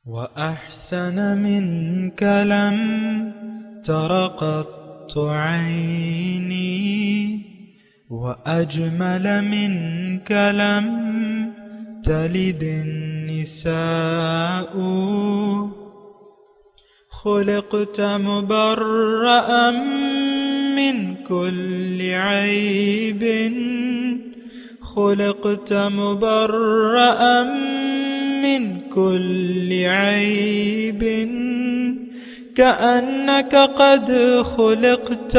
وأحسن منك لم تر قط عيني وأجمل منك لم تلد النساء خلقت مبرأ من كل عيب خلقت مبرأ من كل عيب كأنك قد خلقت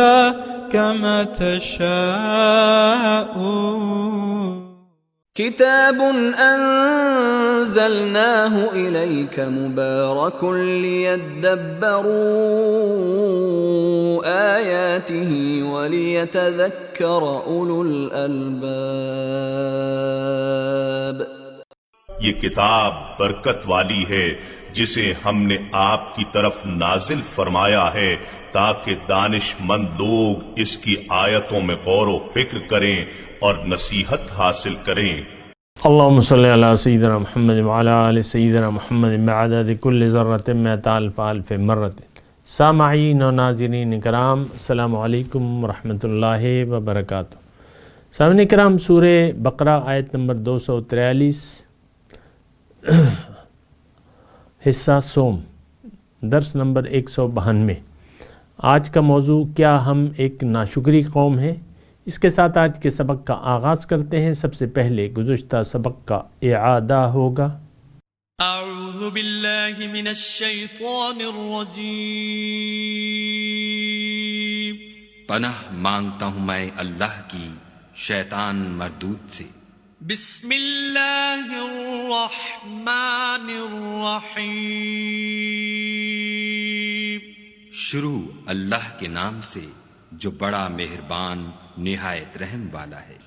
كما تشاء كتاب أنزلناه إليك مبارك ليدبروا آياته وليتذكر أولو الألباب. یہ کتاب برکت والی ہے جسے ہم نے آپ کی طرف نازل فرمایا ہے تاکہ دانش مند لوگ اس کی آیتوں میں غور و فکر کریں اور نصیحت حاصل کریں. اللہم صلی علی سیدنا محمد وعلی آل سیدنا محمد بعدد کل ذرۃ مئۃ الف الف مرۃ. سامعین و ناظرین کرام، السلام علیکم ورحمۃ اللہ وبرکاتہ. سامعین کرام، سورہ بقرہ آیت نمبر 243، حصہ سوم، درس نمبر 192. آج کا موضوع کیا ہم ایک ناشکری قوم ہیں؟ اس کے ساتھ آج کے سبق کا آغاز کرتے ہیں. سب سے پہلے گزشتہ سبق کا اعادہ ہوگا. اعوذ باللہ من الشیطان الرجیم. پناہ مانگتا ہوں میں اللہ کی شیطان مردود سے. بسم اللہ الرحمن الرحیم. شروع اللہ کے نام سے جو بڑا مہربان نہایت رحم والا ہے.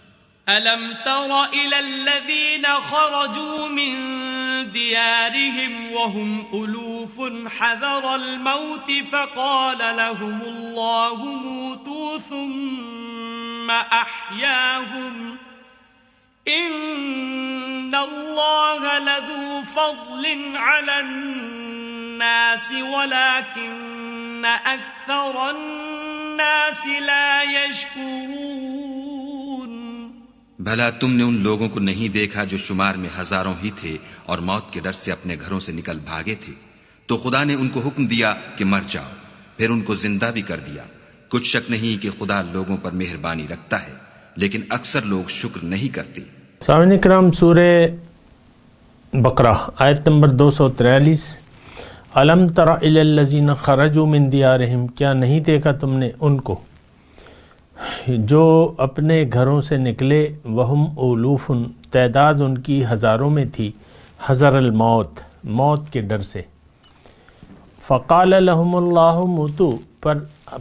ألم تر إلى الذين خرجوا من ديارهم وهم ألوف حذر الموت فقال لهم الله موتوا ثم أحياهم إن الله لذو فضل على الناس ولكن أكثر الناس لا يشكرون. بھلا تم نے ان لوگوں کو نہیں دیکھا جو شمار میں ہزاروں ہی تھے اور موت کے ڈر سے اپنے گھروں سے نکل بھاگے تھے؟ تو خدا نے ان کو حکم دیا کہ مر جاؤ، پھر ان کو زندہ بھی کر دیا. کچھ شک نہیں کہ خدا لوگوں پر مہربانی رکھتا ہے، لیکن اکثر لوگ شکر نہیں کرتے. سامعین کرام، سورہ بقرہ آیت نمبر 243. الم تر الی الذین خرجوا من دیارہم، کیا نہیں دیکھا تم نے ان کو جو اپنے گھروں سے نکلے، وہم اولوف، تعداد ان کی ہزاروں میں تھی، حذر الموت، موت کے ڈر سے. فقال لهم اللہ موتوا،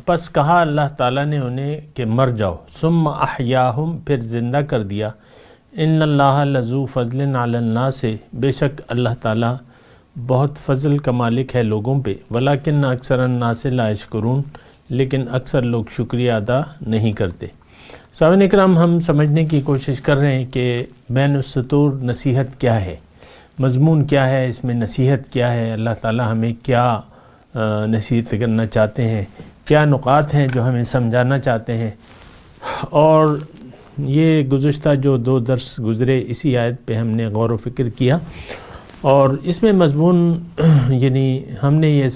پس کہا اللہ تعالیٰ نے انہیں کہ مر جاؤ. ثم احیاہم، پھر زندہ کر دیا. ان اللہ لذو فضل علی الناس، بے شک اللہ تعالیٰ بہت فضل کا مالک ہے لوگوں پہ. ولیکن اکثر الناس لا یشکرون، لیکن اکثر لوگ شکریہ ادا نہیں کرتے. سامعین اکرام، ہم سمجھنے کی کوشش کر رہے ہیں کہ بین السطور نصیحت کیا ہے، مضمون کیا ہے، اس میں نصیحت کیا ہے، اللہ تعالیٰ ہمیں کیا نصیحت کرنا چاہتے ہیں، کیا نقاط ہیں جو ہمیں سمجھانا چاہتے ہیں. اور یہ گزشتہ جو 2 درس گزرے اسی آیت پہ ہم نے غور و فکر کیا، اور اس میں مضمون یعنی ہم نے یہ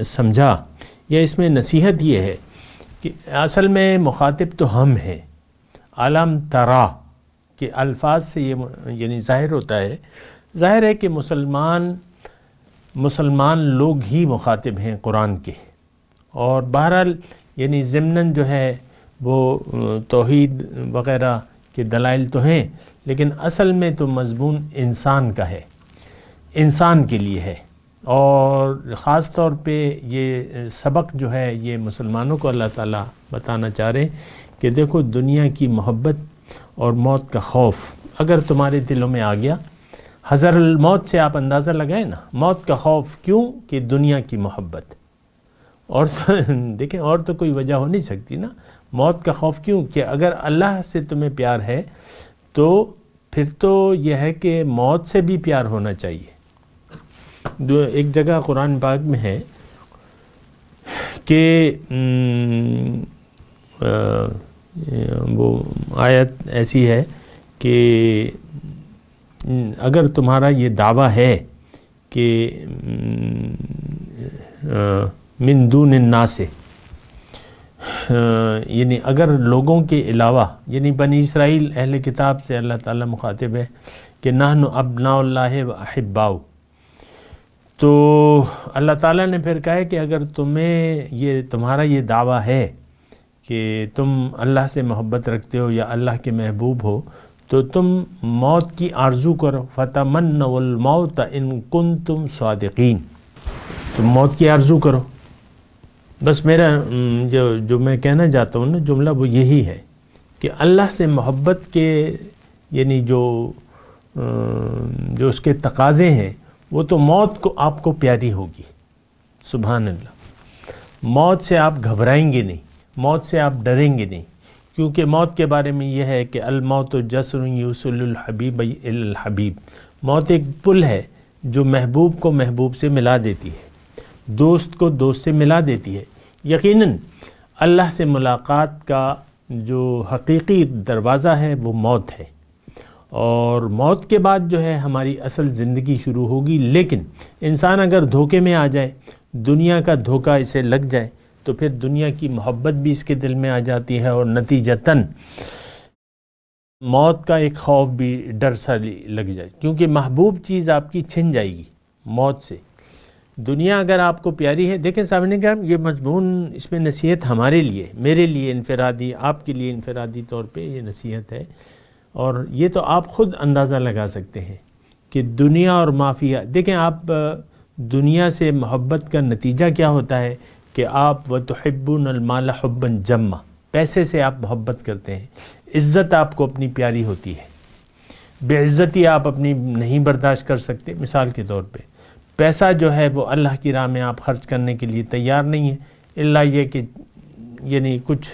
سمجھا یا اس میں نصیحت یہ ہے کہ اصل میں مخاطب تو ہم ہیں. علم ترا کہ الفاظ سے یہ یعنی ظاہر ہوتا ہے، ظاہر ہے کہ مسلمان لوگ ہی مخاطب ہیں قرآن کے. اور بہرحال یعنی ضمناً جو ہے وہ توحید وغیرہ کے دلائل تو ہیں، لیکن اصل میں تو مضمون انسان کا ہے، انسان کے لیے ہے. اور خاص طور پہ یہ سبق جو ہے یہ مسلمانوں کو اللہ تعالیٰ بتانا چاہ رہے ہیں کہ دیکھو، دنیا کی محبت اور موت کا خوف اگر تمہارے دلوں میں آ گیا، حذر الموت سے آپ اندازہ لگائیں نا، موت کا خوف کیوں؟ کہ دنیا کی محبت. اور دیکھیں، اور تو کوئی وجہ ہو نہیں سکتی نا. موت کا خوف کیوں؟ کہ اگر اللہ سے تمہیں پیار ہے تو پھر تو یہ ہے کہ موت سے بھی پیار ہونا چاہیے. ایک جگہ قرآن پاک میں ہے کہ وہ آیت ایسی ہے کہ اگر تمہارا یہ دعویٰ ہے کہ من دون الناس، یعنی اگر لوگوں کے علاوہ، یعنی بنی اسرائیل اہل کتاب سے اللہ تعالیٰ مخاطب ہے کہ نحن ابناء اللہ و احباؤ، تو اللہ تعالیٰ نے پھر کہا کہ اگر تمہارا یہ دعویٰ ہے کہ تم اللہ سے محبت رکھتے ہو یا اللہ کے محبوب ہو، تو تم موت کی آرزو کرو، فتمنوا الموت ان کنتم صادقین، تم موت کی آرزو کرو۔ بس میرا جو میں کہنا چاہتا ہوں نا جملہ وہ یہی ہے کہ اللہ سے محبت کے یعنی جو اس کے تقاضے ہیں وہ تو موت کو آپ کو پیاری ہوگی۔ سبحان اللہ، موت سے آپ گھبرائیں گے نہیں، موت سے آپ ڈریں گے نہیں، کیونکہ موت کے بارے میں یہ ہے کہ الموت جسر یوصل الحبیب الی الحبیب، موت ایک پل ہے جو محبوب کو محبوب سے ملا دیتی ہے، دوست کو دوست سے ملا دیتی ہے۔ یقیناً اللہ سے ملاقات کا جو حقیقی دروازہ ہے وہ موت ہے، اور موت کے بعد جو ہے ہماری اصل زندگی شروع ہوگی۔ لیکن انسان اگر دھوکے میں آ جائے، دنیا کا دھوکہ اسے لگ جائے، تو پھر دنیا کی محبت بھی اس کے دل میں آ جاتی ہے، اور نتیجتاً موت کا ایک خوف بھی، ڈر سا لگ جائے، کیونکہ محبوب چیز آپ کی چھن جائے گی موت سے۔ دنیا اگر آپ کو پیاری ہے، دیکھیں صاحب نے کہا یہ مضمون، اس میں نصیحت ہمارے لیے، میرے لیے انفرادی، آپ کے لیے انفرادی طور پہ یہ نصیحت ہے، اور یہ تو آپ خود اندازہ لگا سکتے ہیں کہ دنیا اور مافیہ، دیکھیں آپ دنیا سے محبت کا نتیجہ کیا ہوتا ہے کہ آپ وَتُحِبُّونَ الْمَالَ حُبًّا جَمًّا، پیسے سے آپ محبت کرتے ہیں، عزت آپ کو اپنی پیاری ہوتی ہے، بے عزتی آپ اپنی نہیں برداشت کر سکتے۔ مثال کے طور پہ پیسہ جو ہے وہ اللہ کی راہ میں آپ خرچ کرنے کے لیے تیار نہیں ہے، الا یہ کہ یعنی کچھ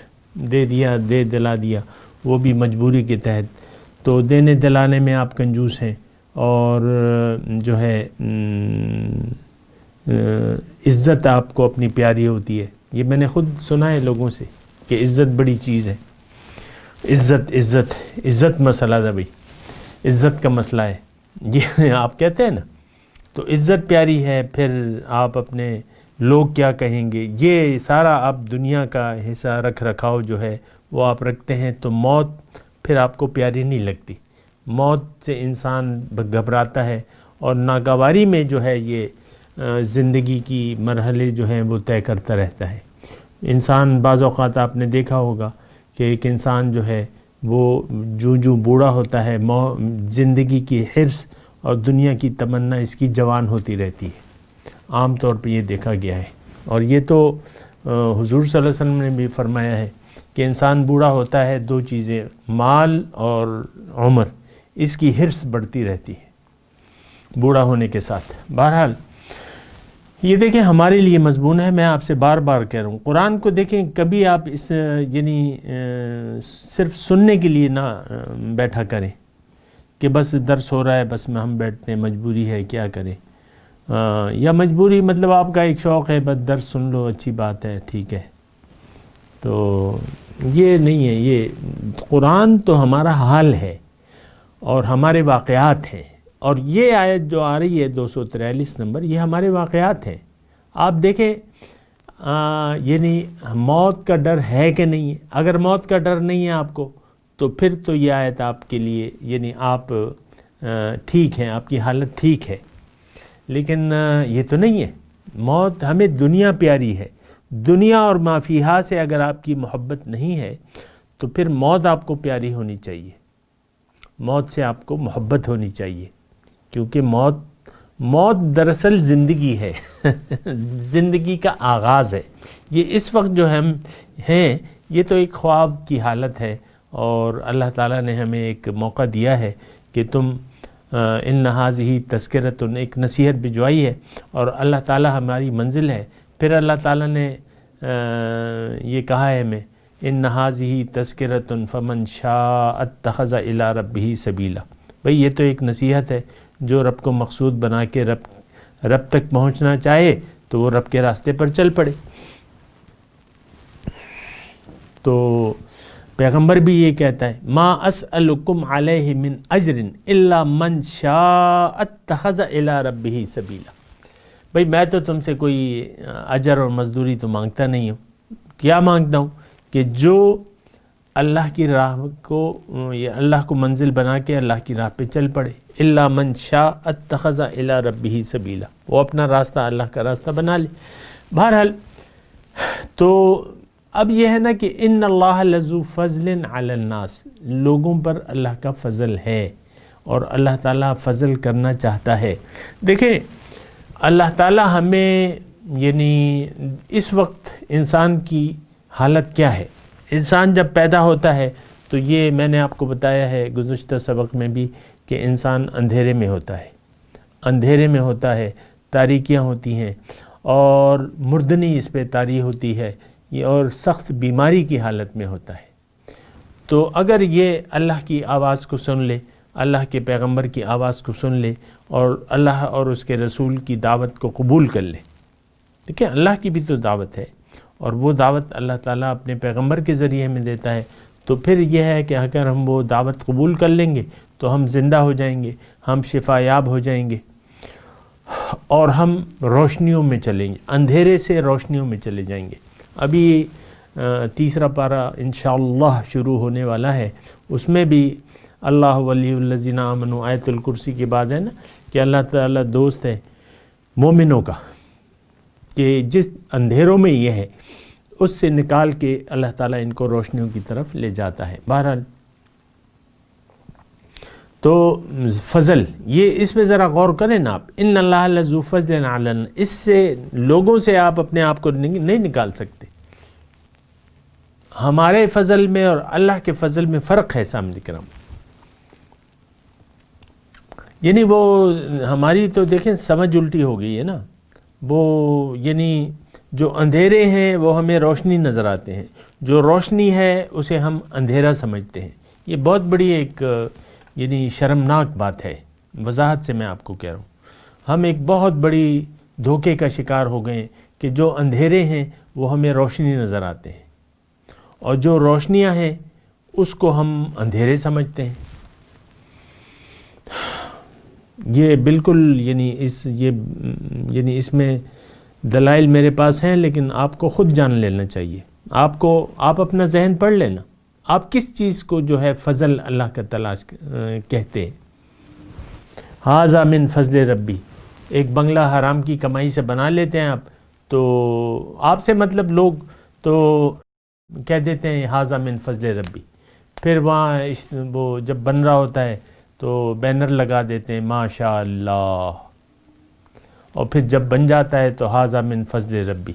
دے دیا، دے دلا دیا، وہ بھی مجبوری کے تحت، تو دینے دلانے میں آپ کنجوس ہیں، اور جو ہے عزت آپ کو اپنی پیاری ہوتی ہے۔ یہ میں نے خود سنا ہے لوگوں سے کہ عزت بڑی چیز ہے، عزت مسئلہ تھا بھائی، عزت کا مسئلہ ہے یہ آپ کہتے ہیں نا، تو عزت پیاری ہے، پھر آپ اپنے لوگ کیا کہیں گے، یہ سارا آپ دنیا کا حصہ رکھ رکھاؤ جو ہے وہ آپ رکھتے ہیں، تو موت پھر آپ کو پیاری نہیں لگتی۔ موت سے انسان گھبراتا ہے، اور ناگواری میں جو ہے یہ زندگی کی مرحلے جو ہیں وہ طے کرتا رہتا ہے۔ انسان بعض اوقات آپ نے دیکھا ہوگا کہ ایک انسان جو ہے وہ جو بوڑھا ہوتا ہے، زندگی کی حرص اور دنیا کی تمنا اس کی جوان ہوتی رہتی ہے، عام طور پہ یہ دیکھا گیا ہے۔ اور یہ تو حضور صلی اللہ علیہ وسلم نے بھی فرمایا ہے کہ انسان بوڑھا ہوتا ہے، دو چیزیں، مال اور عمر، اس کی حرص بڑھتی رہتی ہے بوڑھا ہونے کے ساتھ۔ بہرحال یہ دیکھیں ہمارے لیے مضمون ہے، میں آپ سے بار بار کہہ رہا ہوں، قرآن کو دیکھیں، کبھی آپ اس یعنی صرف سننے کے لیے نہ بیٹھا کریں کہ بس درس ہو رہا ہے، بس میں ہم بیٹھتے ہیں، مجبوری ہے کیا کریں، یا مجبوری مطلب آپ کا ایک شوق ہے، بس درس سن لو، اچھی بات ہے، ٹھیک ہے، تو یہ نہیں ہے۔ یہ قرآن تو ہمارا حال ہے اور ہمارے واقعات ہیں، اور یہ آیت جو آ رہی ہے 243 نمبر، یہ ہمارے واقعات ہیں۔ آپ دیکھیں یعنی موت کا ڈر ہے کہ نہیں ہے؟ اگر موت کا ڈر نہیں ہے آپ کو، تو پھر تو یہ آیت آپ کے لیے یعنی آپ ٹھیک ہیں، آپ کی حالت ٹھیک ہے، لیکن یہ تو نہیں ہے۔ موت، ہمیں دنیا پیاری ہے، دنیا اور ما فیہا سے اگر آپ کی محبت نہیں ہے تو پھر موت آپ کو پیاری ہونی چاہیے، موت سے آپ کو محبت ہونی چاہیے، کیونکہ موت دراصل زندگی ہے زندگی کا آغاز ہے۔ یہ اس وقت جو ہم ہیں یہ تو ایک خواب کی حالت ہے، اور اللہ تعالیٰ نے ہمیں ایک موقع دیا ہے کہ تم ان ھذہ تذکرۃ، ایک نصیحت بھجوائی ہے، اور اللہ تعالیٰ ہماری منزل ہے۔ پھر اللہ تعالیٰ نے یہ کہا ہے ہمیں ان ھذہ تذکرۃ فمن شاء اتخذ الی ربہ سبیلا، بھئی یہ تو ایک نصیحت ہے، جو رب کو مقصود بنا کے رب تک پہنچنا چاہے تو وہ رب کے راستے پر چل پڑے۔ تو پیغمبر بھی یہ کہتا ہے ما اسألکم علیہ من اجر الا من شاء اتخذ الی ربہ سبیلا۔ بھئی میں تو تم سے کوئی اجر اور مزدوری تو مانگتا نہیں ہوں، کیا مانگتا ہوں کہ جو اللہ کی راہ کو یا اللہ کو منزل بنا کے اللہ کی راہ پہ چل پڑے، الا من شاء اتخذ الی ربہ سبیلا، وہ اپنا راستہ اللہ کا راستہ بنا لے۔ بہرحال تو اب یہ ہے نا کہ ان اللہ لذو فضل علی الناس، لوگوں پر اللہ کا فضل ہے اور اللہ تعالیٰ فضل کرنا چاہتا ہے۔ دیکھیں اللہ تعالیٰ ہمیں یعنی اس وقت انسان کی حالت کیا ہے، انسان جب پیدا ہوتا ہے تو یہ میں نے آپ کو بتایا ہے گزشتہ سبق میں بھی کہ انسان اندھیرے میں ہوتا ہے، اندھیرے میں ہوتا ہے، تاریکیاں ہوتی ہیں اور مردنی اس پہ طاری ہوتی ہے، یہ اور سخت بیماری کی حالت میں ہوتا ہے۔ تو اگر یہ اللہ کی آواز کو سن لے، اللہ کے پیغمبر کی آواز کو سن لے اور اللہ اور اس کے رسول کی دعوت کو قبول کر لے، ٹھیک ہے، اللہ کی بھی تو دعوت ہے اور وہ دعوت اللہ تعالیٰ اپنے پیغمبر کے ذریعے میں دیتا ہے، تو پھر یہ ہے کہ اگر ہم وہ دعوت قبول کر لیں گے تو ہم زندہ ہو جائیں گے، ہم شفا یاب ہو جائیں گے اور ہم روشنیوں میں چلیں گے، اندھیرے سے روشنیوں میں چلے جائیں گے۔ ابھی تیسرا پارہ انشاءاللہ شروع ہونے والا ہے، اس میں بھی اللہ ولی الذین آمنوا آیت الکرسی کے بعد ہے نا کہ اللہ تعالیٰ دوست ہے مومنوں کا، کہ جس اندھیروں میں یہ ہے اس سے نکال کے اللہ تعالیٰ ان کو روشنیوں کی طرف لے جاتا ہے۔ بہرحال تو فضل، یہ اس پہ ذرا غور کریں نا آپ، ان اللہ لذو فضل علی الناس، اس سے لوگوں سے آپ اپنے آپ کو نہیں نکال سکتے۔ ہمارے فضل میں اور اللہ کے فضل میں فرق ہے سامنے کرام، یعنی وہ ہماری تو دیکھیں سمجھ الٹی ہو گئی ہے نا، وہ یعنی جو اندھیرے ہیں وہ ہمیں روشنی نظر آتے ہیں، جو روشنی ہے اسے ہم اندھیرا سمجھتے ہیں۔ یہ بہت بڑی ایک یعنی شرمناک بات ہے، وضاحت سے میں آپ کو کہہ رہا ہوں، ہم ایک بہت بڑی دھوکے کا شکار ہو گئے کہ جو اندھیرے ہیں وہ ہمیں روشنی نظر آتے ہیں اور جو روشنیاں ہیں اس کو ہم اندھیرے سمجھتے ہیں۔ یہ بالکل یعنی اس میں دلائل میرے پاس ہیں، لیکن آپ کو خود جان لینا چاہیے، آپ اپنا ذہن پڑھ لینا، آپ کس چیز کو جو ہے فضل اللہ کا تلاش کہتے ہیں۔ ھذا من فضل ربی، ایک بنگلہ حرام کی کمائی سے بنا لیتے ہیں آپ، تو آپ سے مطلب لوگ تو کہہ دیتے ہیں ھذا من فضل ربی، پھر وہاں وہ جب بن رہا ہوتا ہے تو بینر لگا دیتے ہیں ماشاء اللہ، اور پھر جب بن جاتا ہے تو ھذا من فضل ربی۔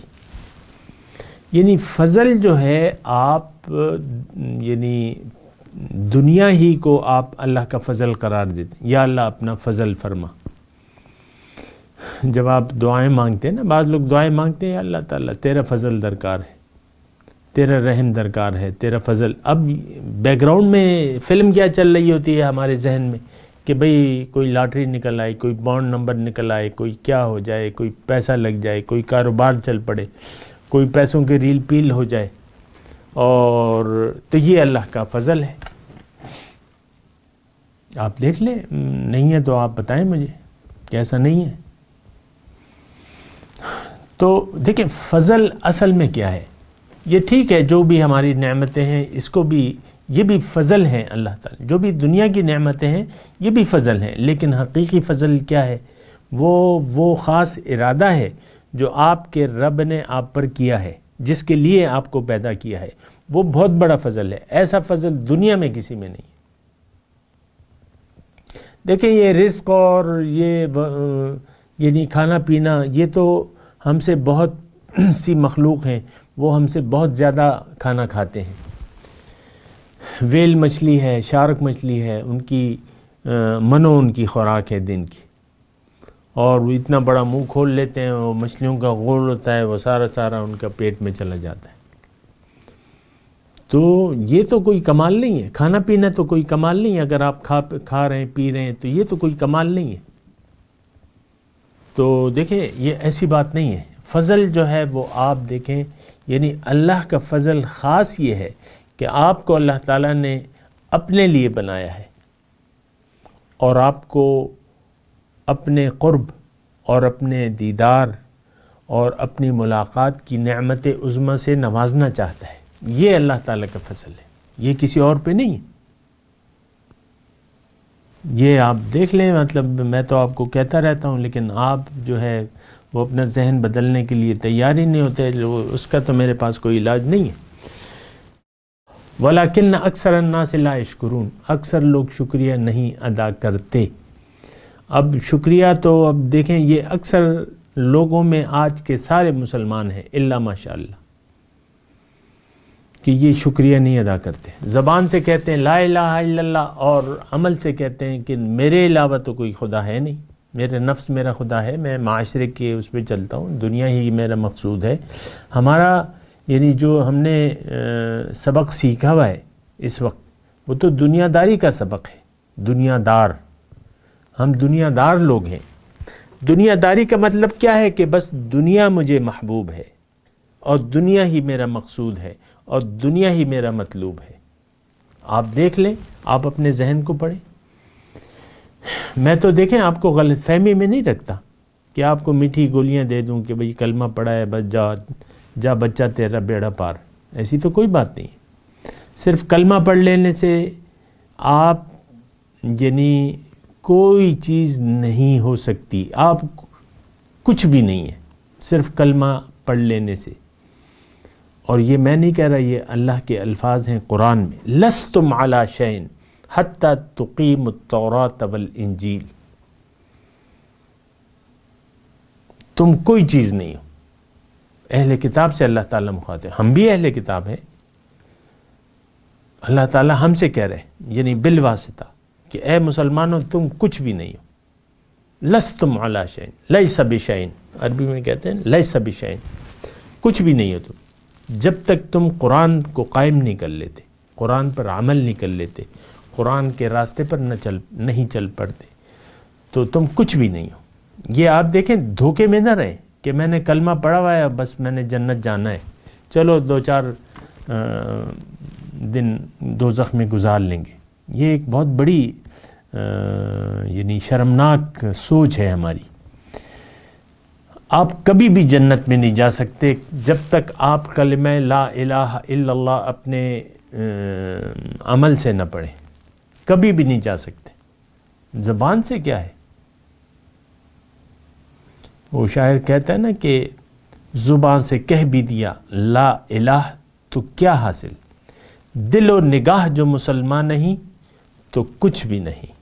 یعنی فضل جو ہے آپ یعنی دنیا ہی کو آپ اللہ کا فضل قرار دیتے ہیں، یا اللہ اپنا فضل فرما۔ جب آپ دعائیں مانگتے ہیں نا، بعض لوگ دعائیں مانگتے ہیں یا اللہ تعالیٰ تیرا فضل درکار ہے، تیرا رحم درکار ہے، تیرا فضل۔ اب بیک گراؤنڈ میں فلم کیا چل رہی ہوتی ہے ہمارے ذہن میں کہ بھئی کوئی لاٹری نکل آئے، کوئی بانڈ نمبر نکل آئے، کوئی کیا ہو جائے، کوئی پیسہ لگ جائے، کوئی کاروبار چل پڑے، کوئی پیسوں کی ریل پیل ہو جائے، اور تو یہ اللہ کا فضل ہے۔ آپ دیکھ لیں، نہیں ہے تو آپ بتائیں مجھے کہ ایسا نہیں ہے۔ تو دیکھیں فضل اصل میں کیا ہے، یہ ٹھیک ہے جو بھی ہماری نعمتیں ہیں اس کو بھی، یہ بھی فضل ہیں اللہ تعالیٰ، جو بھی دنیا کی نعمتیں ہیں یہ بھی فضل ہیں، لیکن حقیقی فضل کیا ہے، وہ خاص ارادہ ہے جو آپ کے رب نے آپ پر کیا ہے، جس کے لیے آپ کو پیدا کیا ہے، وہ بہت بڑا فضل ہے۔ ایسا فضل دنیا میں کسی میں نہیں۔ دیکھیں یہ رزق اور یہ یعنی کھانا پینا، یہ تو ہم سے بہت سی مخلوق ہیں، وہ ہم سے بہت زیادہ کھانا کھاتے ہیں۔ ویل مچھلی ہے، شارک مچھلی ہے، ان کی منو ان کی خوراک ہے دن کی، اور وہ اتنا بڑا منہ کھول لیتے ہیں، وہ مچھلیوں کا غول ہوتا ہے، وہ سارا ان کا پیٹ میں چلا جاتا ہے۔ تو یہ تو کوئی کمال نہیں ہے، کھانا پینا تو کوئی کمال نہیں ہے، اگر آپ کھا رہے ہیں پی رہے ہیں تو یہ تو کوئی کمال نہیں ہے۔ تو دیکھیں یہ ایسی بات نہیں ہے. فضل جو ہے وہ آپ دیکھیں، یعنی اللہ کا فضل خاص یہ ہے کہ آپ کو اللہ تعالیٰ نے اپنے لیے بنایا ہے اور آپ کو اپنے قرب اور اپنے دیدار اور اپنی ملاقات کی نعمت عظمیٰ سے نوازنا چاہتا ہے. یہ اللہ تعالیٰ کا فضل ہے، یہ کسی اور پہ نہیں ہے. یہ آپ دیکھ لیں، مطلب میں تو آپ کو کہتا رہتا ہوں لیکن آپ جو ہے وہ اپنا ذہن بدلنے کے لیے تیار ہی نہیں ہوتے. اس کا تو میرے پاس کوئی علاج نہیں ہے. وَلَكِنَّ أَكْثَرَ النَّاسِ لَا يَشْكُرُونَ، اکثر لوگ شکریہ نہیں ادا کرتے. اب شکریہ تو اب دیکھیں یہ اکثر لوگوں میں آج کے سارے مسلمان ہیں الا ماشاء اللہ کہ یہ شکریہ نہیں ادا کرتے. زبان سے کہتے ہیں لا الہ الا اللہ اور عمل سے کہتے ہیں کہ میرے علاوہ تو کوئی خدا ہے نہیں، میرے نفس میرا خدا ہے، میں معاشرے کے اس پہ چلتا ہوں، دنیا ہی میرا مقصود ہے. ہمارا یعنی جو ہم نے سبق سیکھا ہوا ہے اس وقت وہ تو دنیا داری کا سبق ہے. دنیا دار، ہم دنیا دار لوگ ہیں. دنیا داری کا مطلب کیا ہے کہ بس دنیا مجھے محبوب ہے اور دنیا ہی میرا مقصود ہے اور دنیا ہی میرا مطلوب ہے. آپ دیکھ لیں، آپ اپنے ذہن کو پڑھیں. میں تو دیکھیں آپ کو غلط فہمی میں نہیں رکھتا کہ آپ کو میٹھی گولیاں دے دوں کہ بھئی کلمہ پڑھا ہے بس جا بچہ تیرا بیڑا پار. ایسی تو کوئی بات نہیں. صرف کلمہ پڑھ لینے سے آپ یعنی کوئی چیز نہیں ہو سکتی، آپ کچھ بھی نہیں ہے صرف کلمہ پڑھ لینے سے. اور یہ میں نہیں کہہ رہا، یہ اللہ کے الفاظ ہیں قرآن میں. لستم علی شیء حتی تقیموا التوراۃ والانجیل، تم کوئی چیز نہیں ہو. اہل کتاب سے اللہ تعالیٰ مخاطب، ہم بھی اہل کتاب ہیں. اللہ تعالیٰ ہم سے کہہ رہے یعنی بالواسطہ کہ اے مسلمانوں تم کچھ بھی نہیں ہو. لستم علی شیء، لیس بشیء، عربی میں کہتے ہیں لیس بشیء، کچھ بھی نہیں ہو تم. جب تک تم قرآن کو قائم نہیں کر لیتے، قرآن پر عمل نہیں کر لیتے، قرآن کے راستے پر نہیں چل پڑتے تو تم کچھ بھی نہیں ہو. یہ آپ دیکھیں دھوکے میں نہ رہیں کہ میں نے کلمہ پڑھا ہوا ہے بس میں نے جنت جانا ہے، چلو 2-4 دن دوزخ میں گزار لیں گے. یہ ایک بہت بڑی یعنی شرمناک سوچ ہے ہماری. آپ کبھی بھی جنت میں نہیں جا سکتے جب تک آپ کلمہ لا الہ الا اللہ اپنے عمل سے نہ پڑھیں. کبھی بھی نہیں جا سکتے. زبان سے کیا ہے؟ وہ شاعر کہتا ہے نا کہ زبان سے کہہ بھی دیا لا الہ تو کیا حاصل، دل و نگاہ جو مسلمان نہیں تو کچھ بھی نہیں.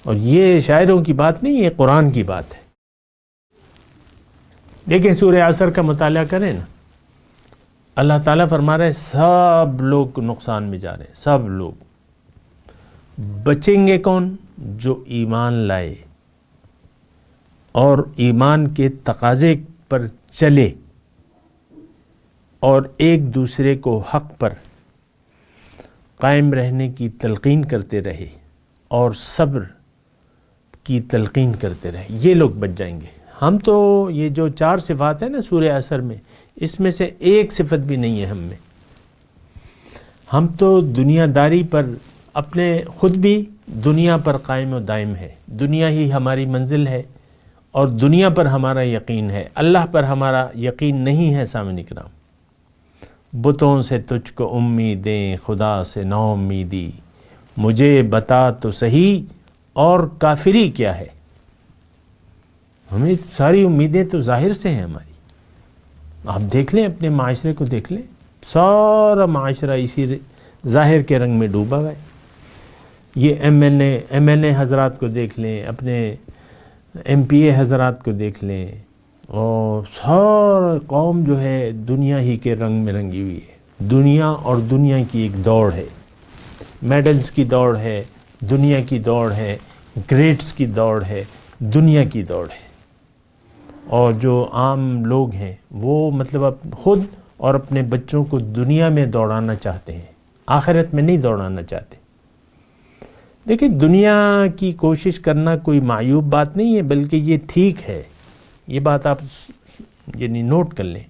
اور یہ شاعروں کی بات نہیں، یہ قرآن کی بات ہے. دیکھیں سورہ عصر کا مطالعہ کریں نا، اللہ تعالیٰ فرما رہے سب لوگ نقصان میں جا رہے ہیں. سب لوگ بچیں گے کون؟ جو ایمان لائے اور ایمان کے تقاضے پر چلے اور ایک دوسرے کو حق پر قائم رہنے کی تلقین کرتے رہے اور صبر کی تلقین کرتے رہے. یہ لوگ بچ جائیں گے. ہم تو یہ جو 4 صفات ہیں نا سورہ عصر میں، اس میں سے ایک صفت بھی نہیں ہے ہم میں. ہم تو دنیا داری پر اپنے خود بھی دنیا پر قائم و دائم ہے. دنیا ہی ہماری منزل ہے اور دنیا پر ہمارا یقین ہے. اللہ پر ہمارا یقین نہیں ہے. سامعین کرام، بتوں سے تجھ کو امیدیں، خدا سے نا امیدی، مجھے بتا تو صحیح اور کافری کیا ہے. ہمیں ساری امیدیں تو ظاہر سے ہیں ہماری. آپ دیکھ لیں اپنے معاشرے کو، دیکھ لیں سارا معاشرہ اسی ظاہر کے رنگ میں ڈوبا ہوا ہے. یہ ایم ایل اے حضرات کو دیکھ لیں، اپنے ایم پی اے حضرات کو دیکھ لیں، اور سارا قوم جو ہے دنیا ہی کے رنگ میں رنگی ہوئی ہے. دنیا اور دنیا کی ایک دوڑ ہے، میڈلز کی دوڑ ہے، دنیا کی دوڑ ہے، گریڈز کی دوڑ ہے، دنیا کی دوڑ ہے. اور جو عام لوگ ہیں وہ مطلب خود اور اپنے بچوں کو دنیا میں دوڑانا چاہتے ہیں، آخرت میں نہیں دوڑانا چاہتے. دیکھیں دنیا کی کوشش کرنا کوئی معیوب بات نہیں ہے، بلکہ یہ ٹھیک ہے. یہ بات آپ یعنی نوٹ کر لیں.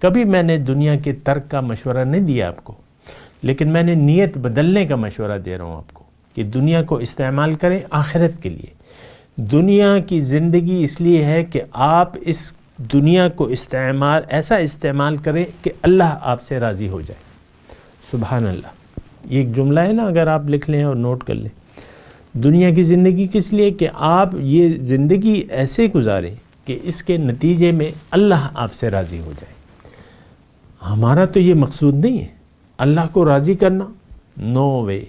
کبھی میں نے دنیا کے ترک کا مشورہ نہیں دیا آپ کو، لیکن میں نے نیت بدلنے کا مشورہ دے رہا ہوں آپ کو کہ دنیا کو استعمال کریں آخرت کے لیے. دنیا کی زندگی اس لیے ہے کہ آپ اس دنیا کو ایسا استعمال کریں کہ اللہ آپ سے راضی ہو جائے. سبحان اللہ. یہ ایک جملہ ہے نا، اگر آپ لکھ لیں اور نوٹ کر لیں. دنیا کی زندگی کس لیے؟ کہ آپ یہ زندگی ایسے گزاریں کہ اس کے نتیجے میں اللہ آپ سے راضی ہو جائے. ہمارا تو یہ مقصود نہیں ہے اللہ کو راضی کرنا، نو وے.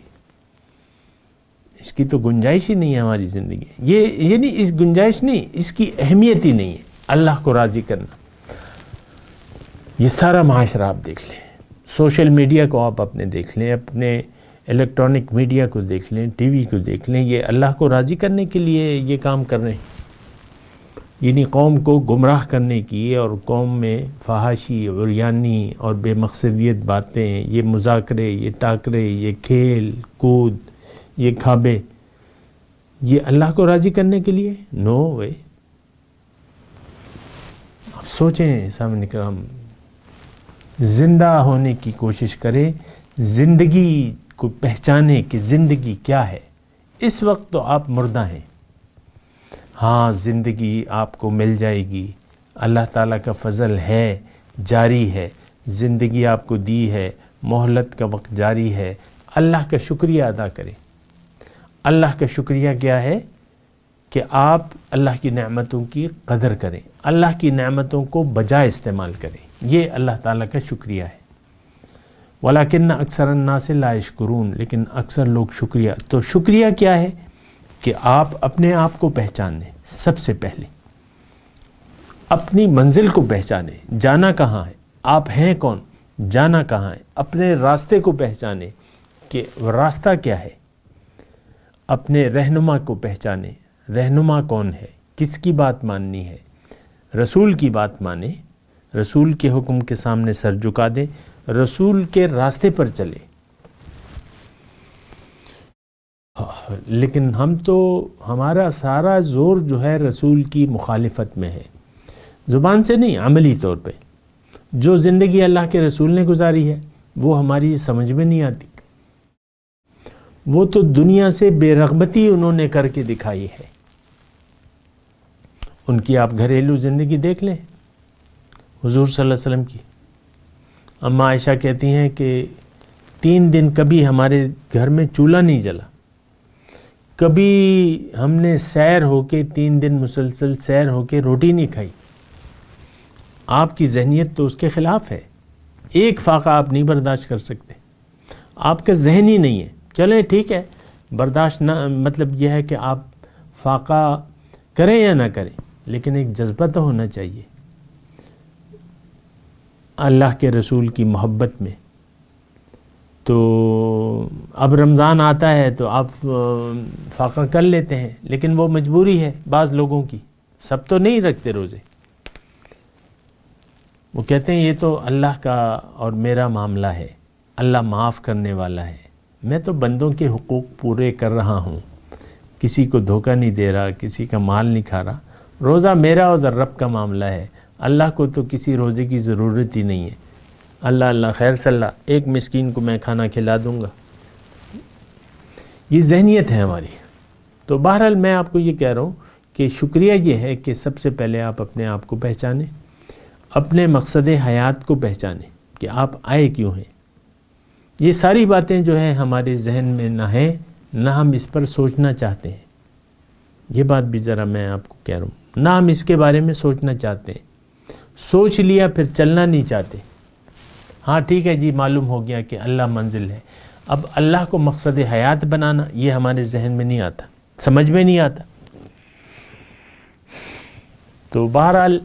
اس کی تو گنجائش ہی نہیں ہے ہماری زندگی. یہ نہیں، اس گنجائش نہیں، اس کی اہمیت ہی نہیں ہے اللہ کو راضی کرنا. یہ سارا معاشرہ آپ دیکھ لیں، سوشل میڈیا کو آپ اپنے دیکھ لیں، اپنے الیکٹرانک میڈیا کو دیکھ لیں، ٹی وی کو دیکھ لیں، یہ اللہ کو راضی کرنے کے لیے یہ کام کر رہے ہیں. یعنی قوم کو گمراہ کرنے کی اور قوم میں فحاشی، عریانی اور بے مقصدیت باتیں، یہ مذاکرے، یہ ٹاکرے، یہ کھیل کود، یہ کھابے، یہ اللہ کو راضی کرنے کے لیے؟ نو وے. اب سوچیں سامنے کہ ہم زندہ ہونے کی کوشش کریں، زندگی کو پہچانے کہ زندگی کیا ہے. اس وقت تو آپ مردہ ہیں. ہاں زندگی آپ کو مل جائے گی، اللہ تعالیٰ کا فضل ہے، جاری ہے. زندگی آپ کو دی ہے، مہلت کا وقت جاری ہے. اللہ کا شکریہ ادا کریں. اللہ کا شکریہ کیا ہے؟ کہ آپ اللہ کی نعمتوں کی قدر کریں، اللہ کی نعمتوں کو بجائے استعمال کریں. یہ اللہ تعالیٰ کا شکریہ ہے. وَلَكِنَّ أَكْثَرَ النَّاسِ لَا يَشْكُرُونَ. لیکن اکثر لوگ شکریہ، تو شکریہ کیا ہے؟ کہ آپ اپنے آپ کو پہچانیں. سب سے پہلے اپنی منزل کو پہچانیں، جانا کہاں ہے، آپ ہیں کون، جانا کہاں ہے. اپنے راستے کو پہچانیں کہ راستہ کیا ہے. اپنے رہنما کو پہچانیں، رہنما کون ہے، کس کی بات ماننی ہے. رسول کی بات مانیں، رسول کے حکم کے سامنے سر جھکا دیں، رسول کے راستے پر چلیں. لیکن ہمارا سارا زور جو ہے رسول کی مخالفت میں ہے، زبان سے نہیں، عملی طور پہ. جو زندگی اللہ کے رسول نے گزاری ہے وہ ہماری سمجھ میں نہیں آتی. وہ تو دنیا سے بے رغبتی انہوں نے کر کے دکھائی ہے. ان کی آپ گھریلو زندگی دیکھ لیں، حضور صلی اللہ علیہ وسلم کی. اماں عائشہ کہتی ہیں کہ 3 دن کبھی ہمارے گھر میں چولہا نہیں جلا، کبھی ہم نے سیر ہو کے 3 دن مسلسل سیر ہو کے روٹی نہیں کھائی. آپ کی ذہنیت تو اس کے خلاف ہے. ایک فاقہ آپ نہیں برداشت کر سکتے، آپ کا ذہن ہی نہیں ہے. چلیں ٹھیک ہے، برداشت نہ مطلب یہ ہے کہ آپ فاقہ کریں یا نہ کریں، لیکن ایک جذبہ تو ہونا چاہیے اللہ کے رسول کی محبت میں. تو اب رمضان آتا ہے تو آپ فاقہ کر لیتے ہیں، لیکن وہ مجبوری ہے بعض لوگوں کی. سب تو نہیں رکھتے روزے. وہ کہتے ہیں یہ تو اللہ کا اور میرا معاملہ ہے، اللہ معاف کرنے والا ہے. میں تو بندوں کے حقوق پورے کر رہا ہوں، کسی کو دھوکہ نہیں دے رہا، کسی کا مال نہیں کھا رہا. روزہ میرا اور رب کا معاملہ ہے، اللہ کو تو کسی روزے کی ضرورت ہی نہیں ہے. اللہ خیر صلی اللہ، ایک مسکین کو میں کھانا کھلا دوں گا. یہ ذہنیت ہے ہماری. تو بہرحال میں آپ کو یہ کہہ رہا ہوں کہ شکریہ یہ ہے کہ سب سے پہلے آپ اپنے آپ کو پہچانیں، اپنے مقصد حیات کو پہچانیں کہ آپ آئے کیوں ہیں. یہ ساری باتیں جو ہیں ہمارے ذہن میں نہ ہیں، نہ ہم اس پر سوچنا چاہتے ہیں. یہ بات بھی ذرا میں آپ کو کہہ رہا ہوں، نہ ہم اس کے بارے میں سوچنا چاہتے ہیں. سوچ لیا پھر چلنا نہیں چاہتے. ہاں ٹھیک ہے جی، معلوم ہو گیا کہ اللہ منزل ہے. اب اللہ کو مقصد حیات بنانا یہ ہمارے ذہن میں نہیں آتا، سمجھ میں نہیں آتا. تو بہرحال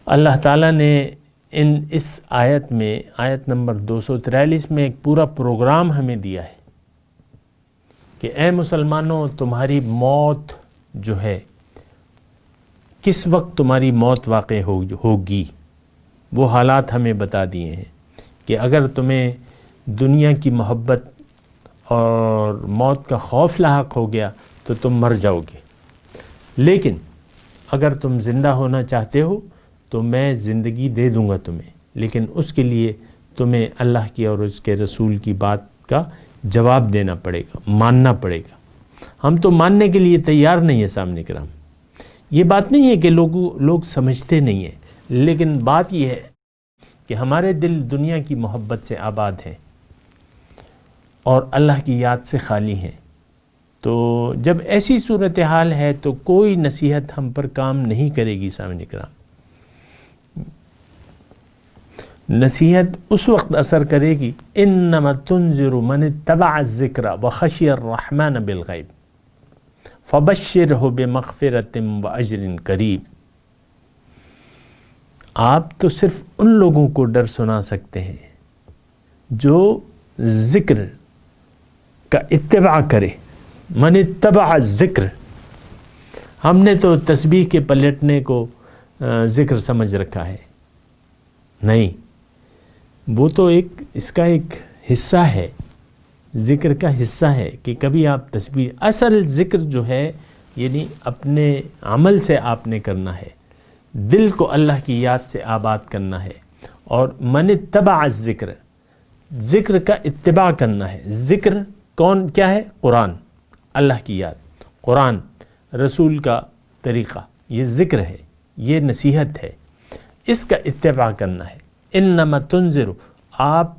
اللہ تعالیٰ نے اس آیت میں، آیت نمبر 243 میں ایک پورا پروگرام ہمیں دیا ہے کہ اے مسلمانوں، تمہاری موت جو ہے، کس وقت تمہاری موت واقع ہوگی، وہ حالات ہمیں بتا دیے ہیں کہ اگر تمہیں دنیا کی محبت اور موت کا خوف لاحق ہو گیا تو تم مر جاؤ گے، لیکن اگر تم زندہ ہونا چاہتے ہو تو میں زندگی دے دوں گا تمہیں، لیکن اس کے لیے تمہیں اللہ کی اور اس کے رسول کی بات کا جواب دینا پڑے گا، ماننا پڑے گا۔ ہم تو ماننے کے لیے تیار نہیں ہیں سامنے کرام۔ یہ بات نہیں ہے کہ لوگ سمجھتے نہیں ہیں، لیکن بات یہ ہے کہ ہمارے دل دنیا کی محبت سے آباد ہیں اور اللہ کی یاد سے خالی ہیں۔ تو جب ایسی صورتحال ہے تو کوئی نصیحت ہم پر کام نہیں کرے گی سامنے کرام۔ نصیحت اس وقت اثر کرے گی انما تنذر من اتبع الذکر وخشی الرحمن بالغیب فبشرہ بمغفرۃ واجر کریم۔ آپ تو صرف ان لوگوں کو ڈر سنا سکتے ہیں جو ذکر کا اتباع کرے۔ من اتبع الذکر، ہم نے تو تسبیح کے پلٹنے کو ذکر سمجھ رکھا ہے، نہیں، وہ تو اس کا ایک حصہ ہے، ذکر کا حصہ ہے کہ کبھی آپ تسبیح، اصل ذکر جو ہے یعنی اپنے عمل سے آپ نے کرنا ہے، دل کو اللہ کی یاد سے آباد کرنا ہے۔ اور من اتبع الذکر، ذکر کا اتباع کرنا ہے۔ ذکر کیا ہے؟ قرآن، اللہ کی یاد، قرآن، رسول کا طریقہ، یہ ذکر ہے، یہ نصیحت ہے، اس کا اتباع کرنا ہے۔ انما تنذر، آپ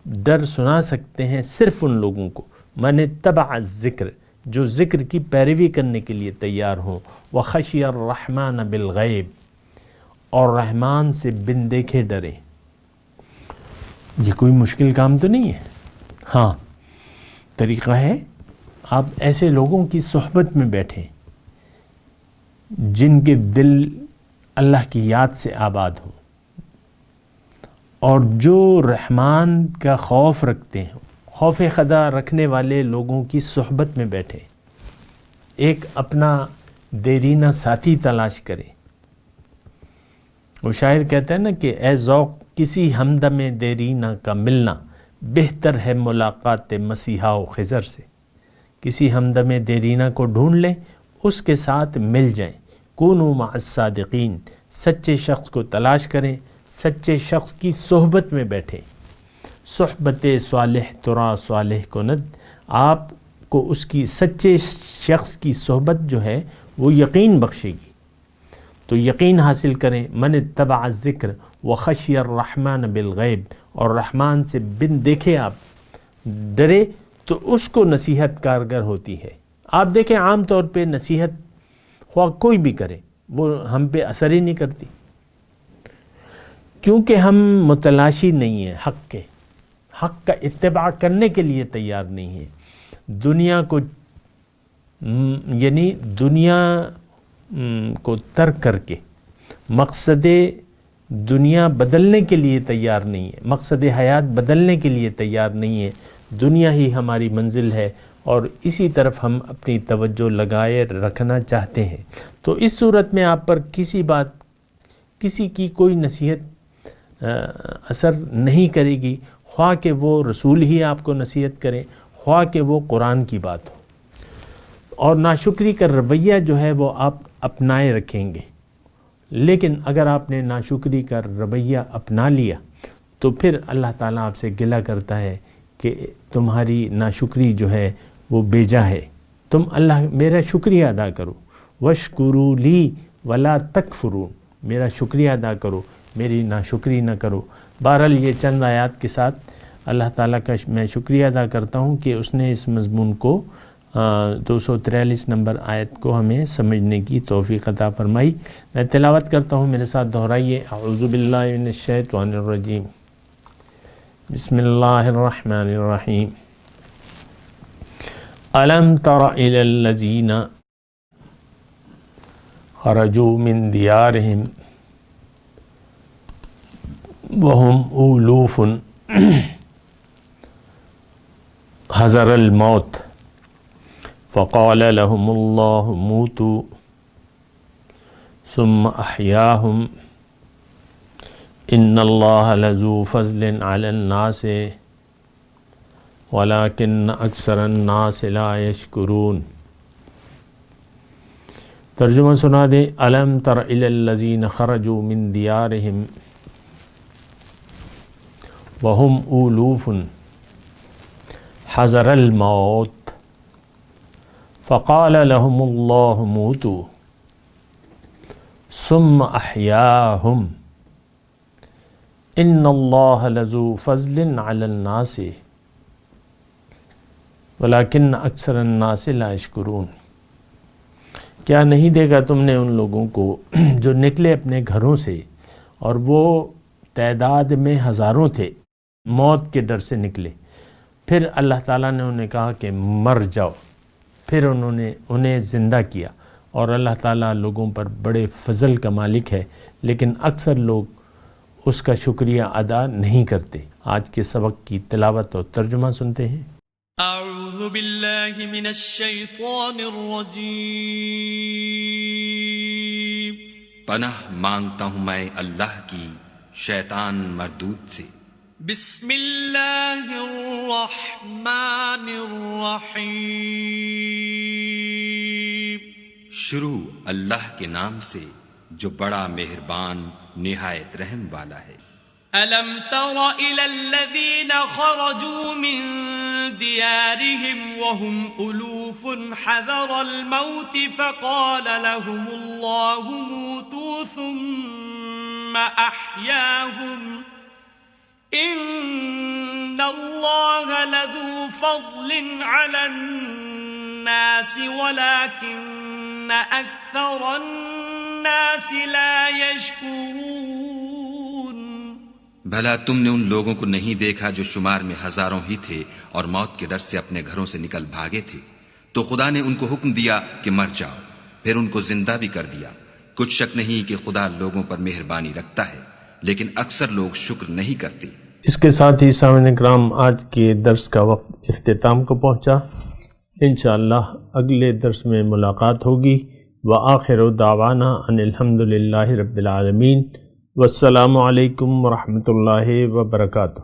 ڈر سنا سکتے ہیں صرف ان لوگوں کو من اتبع الذکر، جو ذکر کی پیروی کرنے کے لیے تیار ہوں، وخشی الرحمن بالغیب، اور رحمان سے بن دیکھے ڈرے۔ یہ کوئی مشکل کام تو نہیں ہے۔ ہاں، طریقہ ہے، آپ ایسے لوگوں کی صحبت میں بیٹھیں جن کے دل اللہ کی یاد سے آباد ہوں، اور جو رحمان کا خوف رکھتے ہیں، خوف خدا رکھنے والے لوگوں کی صحبت میں بیٹھے، ایک اپنا دیرینہ ساتھی تلاش کرے۔ وہ شاعر کہتا ہے نا کہ اے ذوق کسی ہمدم دیرینہ کا ملنا بہتر ہے ملاقات مسیحا و خضر سے۔ کسی ہمدم دیرینہ کو ڈھونڈ لیں، اس کے ساتھ مل جائیں۔ کونوا مع الصادقین، سچے شخص کو تلاش کریں، سچے شخص کی صحبت میں بیٹھیں۔ صحبت صالح ترا صالح کند، آپ کو اس کی سچے شخص کی صحبت جو ہے وہ یقین بخشے گی، تو یقین حاصل کریں۔ من اتبع الذکر وخشی الرحمن بالغیب، اور رحمان سے بن دیکھے آپ ڈرے، تو اس کو نصیحت کارگر ہوتی ہے۔ آپ دیکھیں عام طور پہ نصیحت خواہ کوئی بھی کرے وہ ہم پہ اثر ہی نہیں کرتی، کیونکہ ہم متلاشی نہیں ہیں حق کا اتباع کرنے کے لیے تیار نہیں ہیں۔ دنیا کو یعنی دنیا کو ترک کر کے مقصد دنیا بدلنے کے لیے تیار نہیں ہے، مقصد حیات بدلنے کے لیے تیار نہیں ہے۔ دنیا ہی ہماری منزل ہے اور اسی طرف ہم اپنی توجہ لگائے رکھنا چاہتے ہیں۔ تو اس صورت میں آپ پر کسی کی کوئی نصیحت اثر نہیں کرے گی، خواہ کہ وہ رسول ہی آپ کو نصیحت کریں، خواہ کہ وہ قرآن کی بات ہو۔ اور ناشکری کا رویہ جو ہے وہ آپ اپنائے رکھیں گے، لیکن اگر آپ نے ناشکری کا رویہ اپنا لیا تو پھر اللہ تعالیٰ آپ سے گلہ کرتا ہے کہ تمہاری ناشکری جو ہے وہ بیجا ہے، تم اللہ میرا شکریہ ادا کرو، واشکروا لی ولا تکفرون، میرا شکریہ ادا کرو، میری ناشکری نہ کرو۔ بہرحال یہ چند آیات کے ساتھ اللہ تعالیٰ کا میں شکریہ ادا کرتا ہوں کہ اس نے اس مضمون کو 243 نمبر آیت کو ہمیں سمجھنے کی توفیق عطا فرمائی۔ میں تلاوت کرتا ہوں، میرے ساتھ دہرائیے۔ اعوذ باللہ من الشیطان الرجیم، بسم اللہ الرحمن الرحیم۔ الم تر الی الذین خرجوا من دیارہم وهم ألوف حذر الموت فقال لهم الله موتوا ثم أحياهم إن الله لذو فضل على الناس ولیکن اکثر الناس لا یشکرون۔ ترجمہ سنا دیں۔ الم تر الی الذین خرجوا من دیارہم وهم ألوف حذر الموت فقال لهم الله موتوا ثم أحياهم إن الله لذو فضل على الناس ولكن أكثر الناس لا يشكرون۔ کیا نہیں دیکھا تم نے ان لوگوں کو جو نکلے اپنے گھروں سے اور وہ تعداد میں ہزاروں تھے، موت کے ڈر سے نکلے، پھر اللہ تعالیٰ نے انہیں کہا کہ مر جاؤ، پھر انہوں نے انہیں زندہ کیا، اور اللہ تعالیٰ لوگوں پر بڑے فضل کا مالک ہے، لیکن اکثر لوگ اس کا شکریہ ادا نہیں کرتے۔ آج کے سبق کی تلاوت اور ترجمہ سنتے ہیں۔ اعوذ باللہ من الشیطان الرجیم۔ پناہ مانگتا ہوں میں اللہ کی شیطان مردود سے۔ بسم اللہ الرحمن الرحیم۔ شروع اللہ کے نام سے جو بڑا مہربان نہایت رحم والا ہے۔ ألم تر إلى الذين خرجوا من ديارهم وهم ألوف حذر الموت فقال لهم الله موتوا ثم أحياهم إن الله لذو فضل على الناس ولكن أكثر الناس لا يشكرون۔ بھلا تم نے ان لوگوں کو نہیں دیکھا جو شمار میں ہزاروں ہی تھے اور موت کے ڈر سے اپنے گھروں سے نکل بھاگے تھے، تو خدا نے ان کو حکم دیا کہ مر جاؤ، پھر ان کو زندہ بھی کر دیا۔ کچھ شک نہیں کہ خدا لوگوں پر مہربانی رکھتا ہے، لیکن اکثر لوگ شکر نہیں کرتے۔ اس کے ساتھ ہی سامعین کرام آج کے درس کا وقت اختتام کو پہنچا۔ انشاءاللہ اگلے درس میں ملاقات ہوگی۔ وآخر دعوانا ان الحمدللہ رب العالمین۔ والسلام علیکم ورحمۃ اللہ وبرکاتہ۔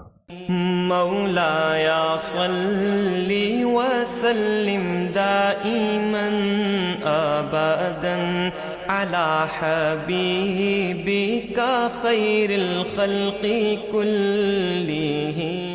مولایا صلی وسلم دائما ابدا علی حبیبک خیر الخلق کلہم۔